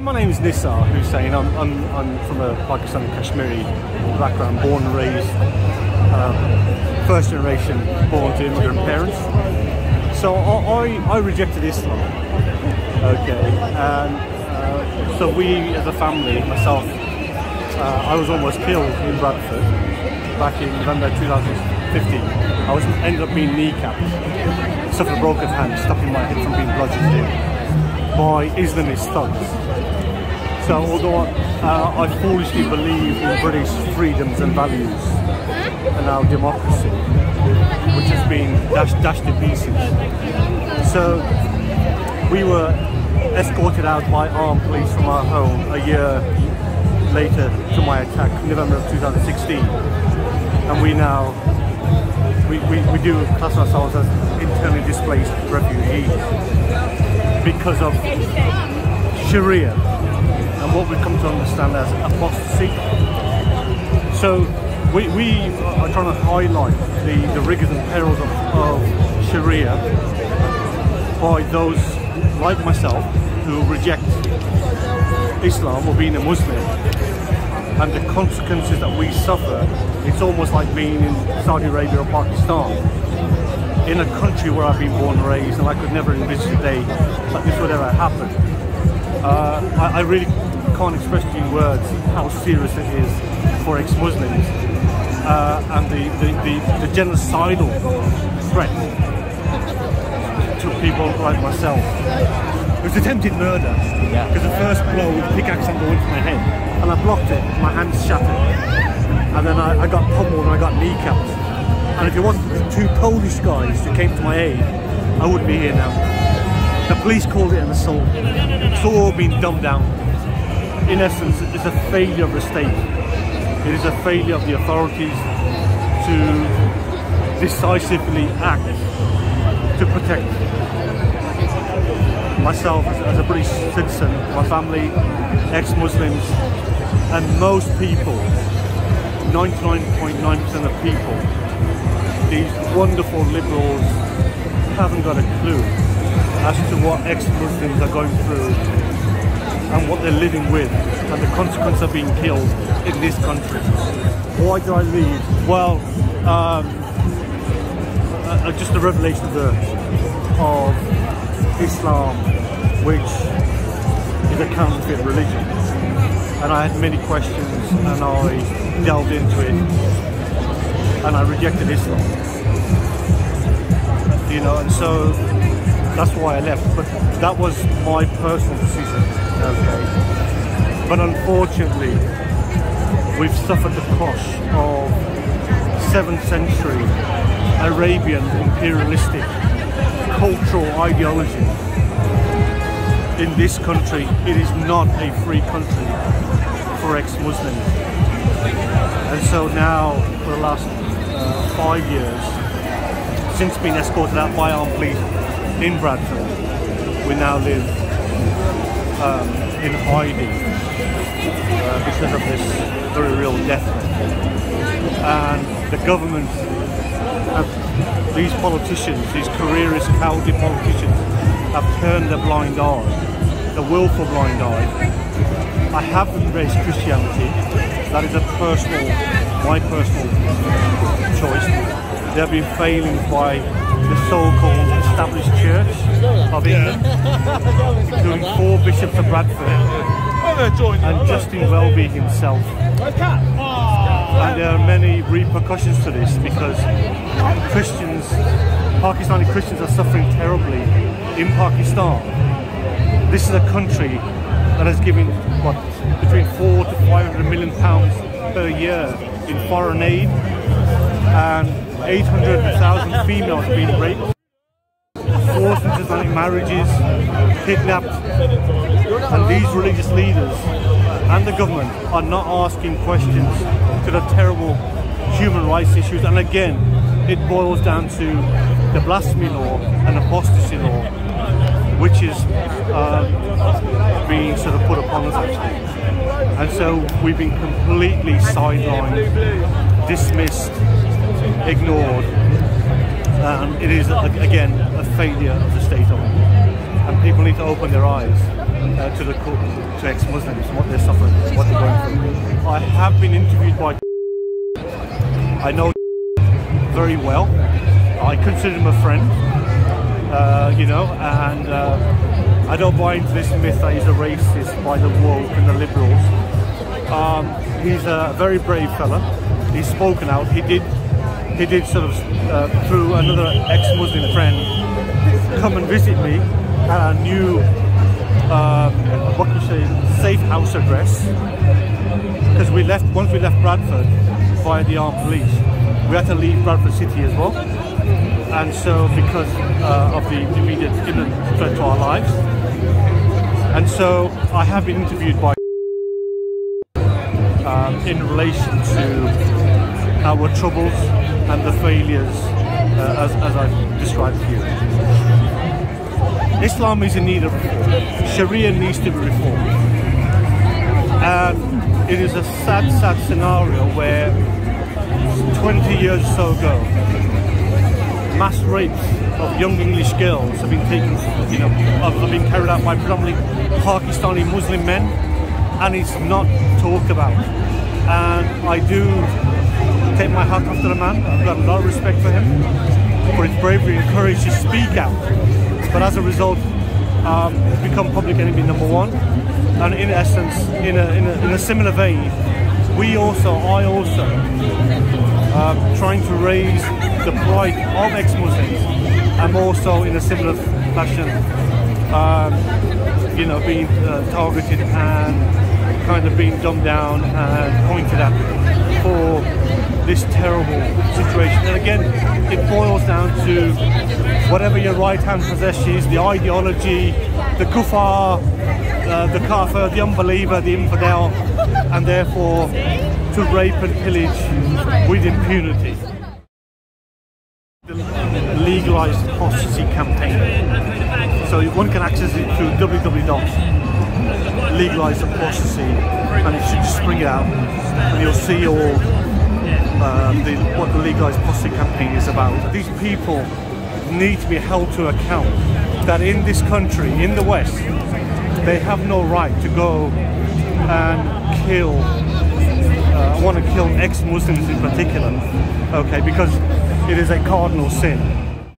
my name is Nissar Hussain. I'm from a Pakistani Kashmiri background, born and raised, first generation born to immigrant parents. So I rejected Islam, okay, and so we as a family, myself, I was almost killed in Bradford back in November 2015. I ended up being kneecapped, suffered a broken hand, stopping my head from being bludgeoned in by Islamist thugs. So although I foolishly believe in British freedoms and values and our democracy, which has been dashed to pieces. So we were escorted out by armed police from our home a year later to my attack, November of 2016. And we now, we do class ourselves as internally displaced refugees because of Sharia and what we've come to understand as apostasy. So we are trying to highlight the rigours and perils of Sharia by those like myself who reject Islam or being a Muslim, and the consequences that we suffer. It's almost like being in Saudi Arabia or Pakistan, in a country where I've been born and raised, and I could never envisage a day that this would ever happen. I really can't express to you in words how serious it is for ex-Muslims and the genocidal threat to people like myself. It was attempted murder, because the first blow with the pickaxe and go into my head, and I blocked it, my hands shattered, and then I got pummeled and I got kneecapped. And if it wasn't for the two Polish guys who came to my aid, I wouldn't be here now. The police called it an assault. It's all been dumbed down. In essence, it's a failure of the state. It is a failure of the authorities to decisively act to protect myself as a British citizen, my family, ex-Muslims, and most people, 99.9% of people. These wonderful liberals haven't got a clue as to what ex-Muslims are going through and what they're living with and the consequence of being killed in this country. Why did I leave? Well, just the revelation of Islam, which is a counterfeit religion. And I had many questions and I delved into it and I rejected Islam. You know, and so that's why I left. But that was my personal decision, okay? But unfortunately, we've suffered the crush of 7th century Arabian imperialistic cultural ideology. In this country, it is not a free country for ex-Muslims. And so now, for the last 5 years, since being escorted out by armed police in Bradford, we now live in hiding because of this very real death threat. And the government, these politicians, these careerist, cowardly politicians, have turned a blind eye, a willful blind eye. I have embraced Christianity. That is my personal choice. They have been failing by the so-called established church of England, including 4 bishops of Bradford and Justin Welby himself. And there are many repercussions to this because Christians, Pakistani Christians, are suffering terribly in Pakistan. This is a country that has given what, between 400 to 500 million pounds per year in foreign aid, and 800,000 females being raped, forced into Islamic marriages, kidnapped, and these religious leaders and the government are not asking questions to the terrible human rights issues. And again, it boils down to the blasphemy law and apostasy law, which is being sort of put upon us actually. And so we've been completely sidelined, dismissed, ignored, and it is again a failure of the state of it. And people need to open their eyes to the to ex-Muslims, what they're suffering, what they're going through. I have been interviewed by I know very well. I consider him a friend, you know, and I don't buy into this myth that he's a racist by the woke and the liberals. He's a very brave fella. He's spoken out. He did sort of through another ex-Muslim friend come and visit me at a new what can you say, safe house address, because once we left Bradford via the armed police, we had to leave Bradford City as well, and so because of the immediate imminent threat to our lives. And so I have been interviewed by in relation to our troubles and the failures as I've described to you. Islam is in need of Sharia needs to be reformed, and it is a sad scenario where 20 years or so ago mass rapes of young English girls have been taken, you know, have been carried out by predominantly Pakistani Muslim men, and it's not talked about. And I do take my hat off to the man. I've got a lot of respect for him, for his bravery and courage to speak out. But as a result, it's become public enemy number one. And in essence, in a similar vein, I also, trying to raise the pride of ex-Muslims. I'm also in a similar fashion, you know, being targeted and kind of being dumbed down and pointed at for this terrible situation. And again, it boils down to whatever your right hand possesses, the ideology, the kuffar, the kafir, the unbeliever, the infidel, and therefore to rape and pillage with impunity. The legalized apostasy campaign. So one can access it through www.legalized apostasy, and it should just spring it out, and you'll see all what the legalized apostasy campaign is about. These people need to be held to account that in this country, in the West, they have no right to go and kill, want to kill ex-Muslims in particular, okay, because it is a cardinal sin.